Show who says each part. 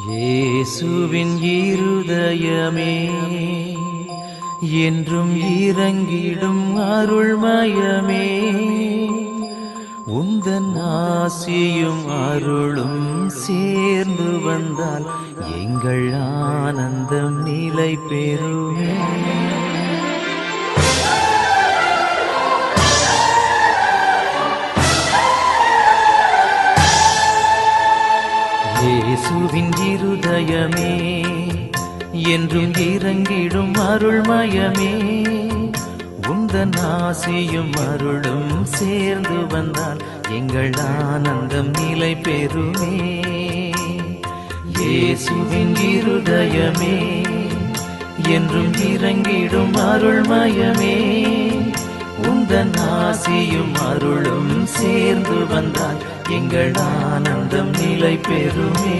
Speaker 1: இயேசுவின் இருதயமே என்றும் இறங்கிடும் அருள்மயமே, உந்தன் ஆசியும் அருளும் சேர்ந்து வந்தால் எங்கள் ஆனந்தம் நிலை பெறுமே. இயேசுவின் இருதயமே என்றும் இறங்கிடும் அருள்மயமே, உந்தன் ஆசியும் அருளும் சேர்ந்து வந்தால் எங்கள் ஆனந்தம் நிலை பெறுமே. இயேசுவின் இருதயமே என்றும் இறங்கிடும் அருள்மயமே, உந்தன் ஆசியும் அருளும் சேர்ந்து வந்தால் எங்கள் ஆனந்தம் நிலை பெறுமே.